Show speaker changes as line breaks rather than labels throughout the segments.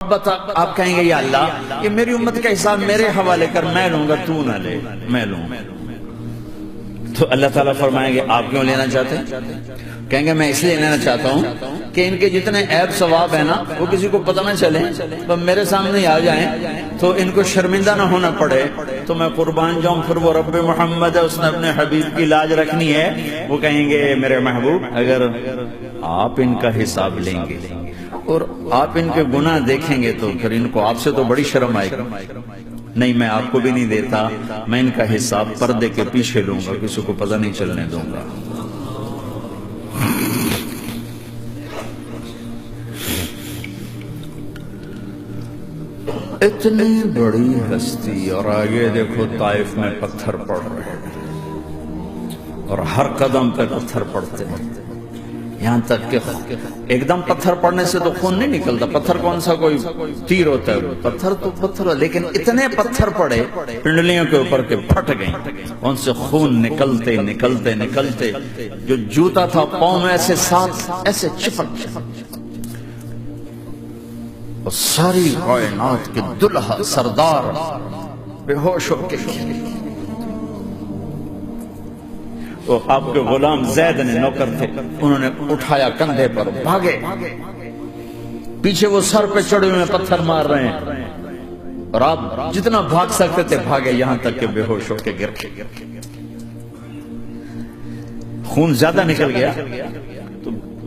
محبت آپ کہیں گے یا اللہ یہ میری امت کا حساب میرے حوالے کر، میں لوں گا، تو نہ لے، میں لوں۔ تو اللہ تعالیٰ فرمائیں گے آپ کیوں لینا چاہتے ہیں؟ کہیں گے میں اس لیے لینا چاہتا ہوں کہ ان کے جتنے عیب ثواب ہیں نا وہ کسی کو پتہ نہ چلے، تو میرے سامنے ہی آ جائیں تو ان کو شرمندہ نہ ہونا پڑے، تو میں قربان جاؤں۔ پھر وہ رب محمد ہے، اس نے اپنے حبیب کی لاج رکھنی ہے، وہ کہیں گے میرے محبوب اگر آپ ان کا حساب لیں گے اور آپ ان کے گناہ دیکھیں گے تو پھر ان کو آپ سے تو بڑی شرم آئے گی، نہیں میں آپ کو بھی نہیں دیتا، میں ان کا حساب پردے کے پیچھے لوں گا، کسی کو پتہ نہیں چلنے دوں گا۔ اتنی بڑی ہستی، اور آگے دیکھو طائف میں پتھر پڑ رہے ہیں اور ہر قدم پہ پتھر پڑتے ہیں، یہاں تک کہ ایک دم پتھر پڑنے سے تو خون نہیں نکلتا، پتھر کون سا کوئی تیر ہوتا ہے، پتھر تو پتھر، لیکن اتنے پتھر پڑے پنڈلیوں کے اوپر کے پھٹ گئیں، ان سے خون نکلتے نکلتے نکلتے جو جوتا تھا پاؤں میں ایسے ساتھ ایسے چپک، اور ساری کائنات کے دلہا سردار بے ہوش ہو کے وہ آپ کے غلام زید نے نوکر تھے، انہوں نے اٹھایا کندھے پر، بھاگے، پیچھے وہ سر پہ چڑھے ہوئے پتھر مار رہے ہیں، اور آپ جتنا بھاگ سکتے تھے بھاگے، یہاں تک کہ بے ہوش ہو کے گر گئے، خون زیادہ نکل گیا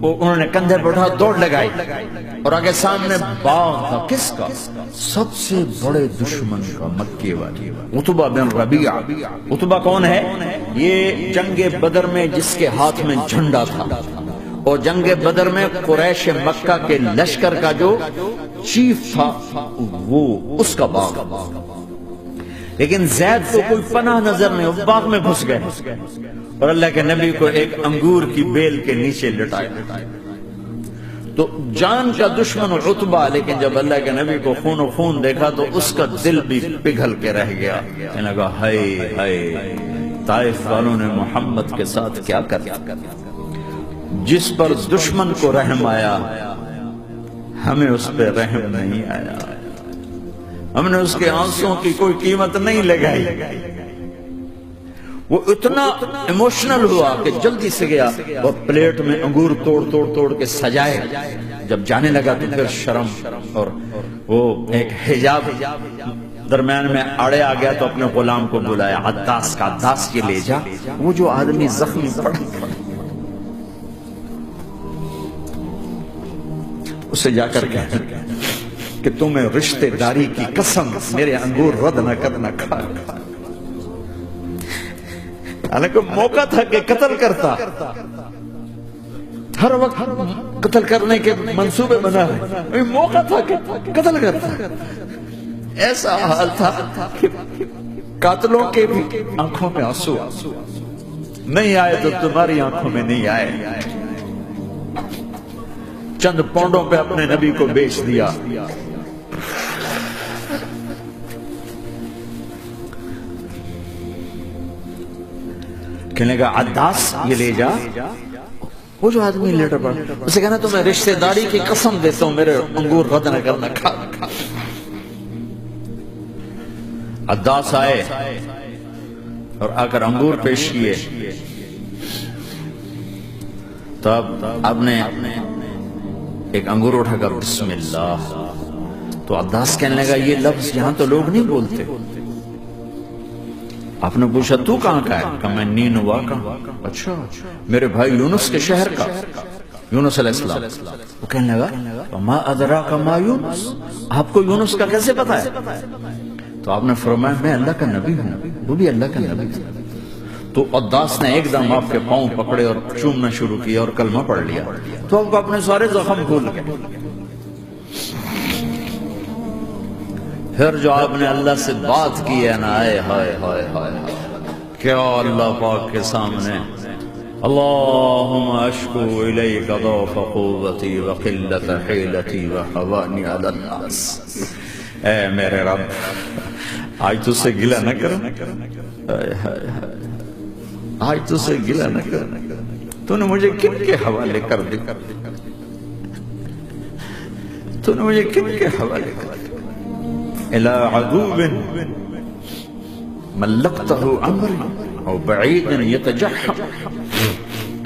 تو انہوں نے کندھے پر اٹھا دوڑ لگائی، اور آگے سامنے باغ تھا، کس کا؟ سب سے بڑے دشمن کا، مکے والی، عتبہ بن ربیعہ۔ عتبہ کون ہے؟ یہ جنگ بدر میں جس کے ہاتھ میں جھنڈا تھا، اور جنگ بدر میں قریش مکہ کے لشکر کا جو چیف تھا وہ اس کا باغ، لیکن زید کو کوئی پناہ نظر نہیں، وہ باغ میں گھس گئے، اور اللہ کے نبی کو ایک انگور کی بیل کے نیچے لٹایا، تو جان کا دشمن عتبہ، لیکن جب اللہ کے نبی کو خون و خون دیکھا تو اس کا دل بھی پگھل کے رہ گیا، کہنے لگا ہائے ہائے، طائف والوں نے محمد کے ساتھ کیا کیا، جس پر دشمن کو رحم آیا ہمیں اس پہ رحم نہیں آیا، ہم نے اس کے آنسوں کی کوئی قیمت نہیں لگائی۔ وہ اتنا ایموشنل ہوا کہ جلدی سے گیا، وہ پلیٹ میں انگور توڑ توڑ توڑ کے سجائے، جب جانے لگا تو پھر شرم اور وہ ایک حجاب درمیان میں آڑے آ گیا، تو اپنے غلام کو بلایا، عداس کا، عداس کے لے جا وہ جو آدمی زخمی پڑا، اسے جا کر کہہ کہ تمہیں رشتہ داری کی قسم میرے انگور رد نہ کرنا، کھا حالانکہ موقع تھا کہ قتل کرتا، ہر وقت قتل کرنے کے منصوبے بنا رہے، موقع تھا کہ قتل کرتا، ایسا حال تھا کہ قاتلوں کے بھی آنکھوں میں آنسو نہیں آئے تو تمہاری آنکھوں میں نہیں آئے، چند پونڈوں پہ اپنے نبی کو بیچ دیا۔ کہنے لگا عداس یہ لے جا، وہ جو آدمی لیٹر پڑا، اسے کہنا تمہیں رشتہ داری کی قسم دیتا ہوں میرے انگور رد نہ کرنا، کھا۔ عداس آئے اور آ کر انگور پیش کیے، تب آپ نے ایک انگور اٹھا کر بسم اللہ، تو عداس کہنے لگا یہ لفظ یہاں تو لوگ نہیں بولتے۔ آپ نے پوچھا تو کہاں کا ہے؟ کہا میں نینوا کا۔ اچھا میرے بھائی یونس کے شہر کا، یونس علیہ السلام۔ وہ کہنے لگا ما ادراک ما یونس، آپ کو یونس کا کیسے پتا ہے؟ تو آپ نے فرمایا میں اللہ کا نبی ہوں، وہ بھی اللہ کا نبی تھا۔ تو عداس نے ایک دم آپ کے پاؤں پکڑے اور چومنا شروع کیا اور کلمہ پڑھ لیا، تو آپ کو اپنے سارے زخم بھول گئے۔ پھر جو آپ نے اللہ سے بات کی ہے نا، آئے ہائے ہائے ہائے، کیا اللہ پاک کے سامنے اللہم اشکو الیک ضعف قوتی وقلت حیلتی وحوانی علی الناس، اے میرے رب آج تو سے گلہ نہ کروں، آج تو سے گلہ نہ کروں، تو نے مجھے کن کے حوالے کر دی، تو نے مجھے کن کے حوالے کر دیا؟ الى عدو ملکتہ امر او بعید یتجحم،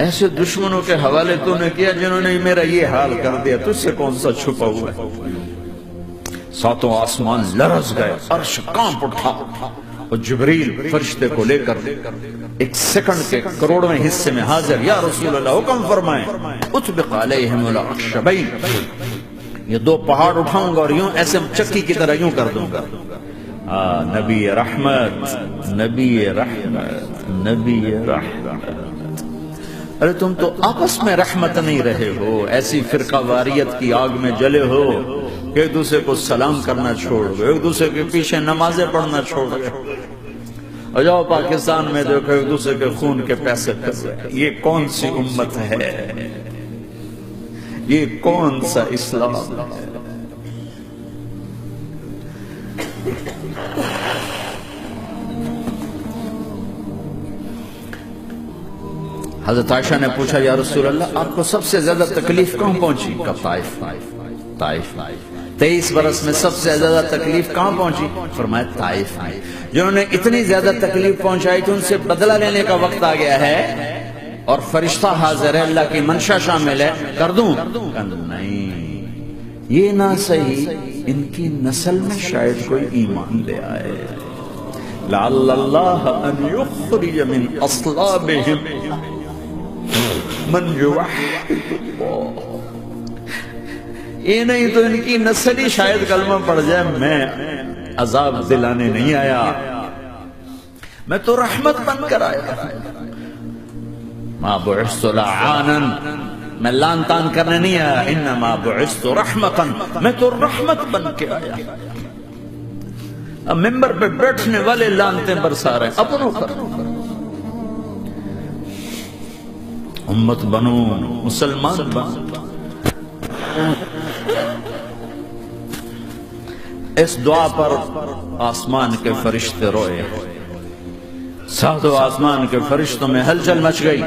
ایسے دشمنوں کے حوالے تو نے کیا جنہوں نے میرا یہ حال کر دیا، تجھ سے کون سا چھپا ہوا ہے؟ ساتوں آسمان لرز گئے، عرش کانپ اٹھا، اور جبریل فرشتے کو لے کر ایک سیکنڈ کے کروڑویں حصے میں حاضر، یا رسول اللہ حکم فرمائیں اطبق علیہم الاخشبین، یہ دو پہاڑ اٹھاؤں گا اور یوں ایسے چکی کی طرح یوں کر دوں گا۔ نبی رحمت، نبی رحمت، نبی رحمت۔ ارے تم تو آپس میں رحمت نہیں رہے ہو، ایسی فرقہ واریت کی آگ میں جلے ہو کہ ایک دوسرے کو سلام کرنا چھوڑ گئے، ایک دوسرے کے پیچھے نمازیں پڑھنا چھوڑ گئے، اور جاؤ پاکستان میں دیکھو ایک دوسرے کے خون کے پیسے کر رہے ہیں۔ یہ کون سی امت ہے؟ یہ کون سا اسلام ہے؟ حضرت عائشہ نے پوچھا یا رسول اللہ آپ کو سب سے زیادہ تکلیف کہاں پہنچی؟ کہا طائف۔ 23 برس میں سب سے زیادہ تکلیف کہاں پہنچی؟ فرمایا طائف میں۔ جنہوں نے اتنی زیادہ تکلیف پہنچائی تو ان سے بدلہ لینے کا وقت آ گیا ہے، اور فرشتہ حاضر ہے، اللہ کی منشا شامل ہے، کر دوں؟ نہیں، یہ نہ صحیح، ان کی نسل میں شاید کوئی ایمان لے آئے، لعل اللہ ان یخرج من اصلابہم من یوحد اللہ۔ یہ نہیں تو ان کی نسل ہی شاید کلمہ پڑھ جائے، میں عذاب دلانے نہیں آیا، میں تو رحمت بن کر آیا۔ ما بعثت لعانا، میں لان تان کرنے نہیں آیا، انما بعثت رحمتا، میں تو رحمت بن کے آیا۔ اب ممبر پہ بیٹھنے والے لانتے برسا رہے ہیں اپنوں پر۔ امت بنو، مسلمان بنو، اس دعا پر آسمان کے فرشتے روئے، ساتوں آسمان کے فرشتوں میں ہلچل مچ گئی۔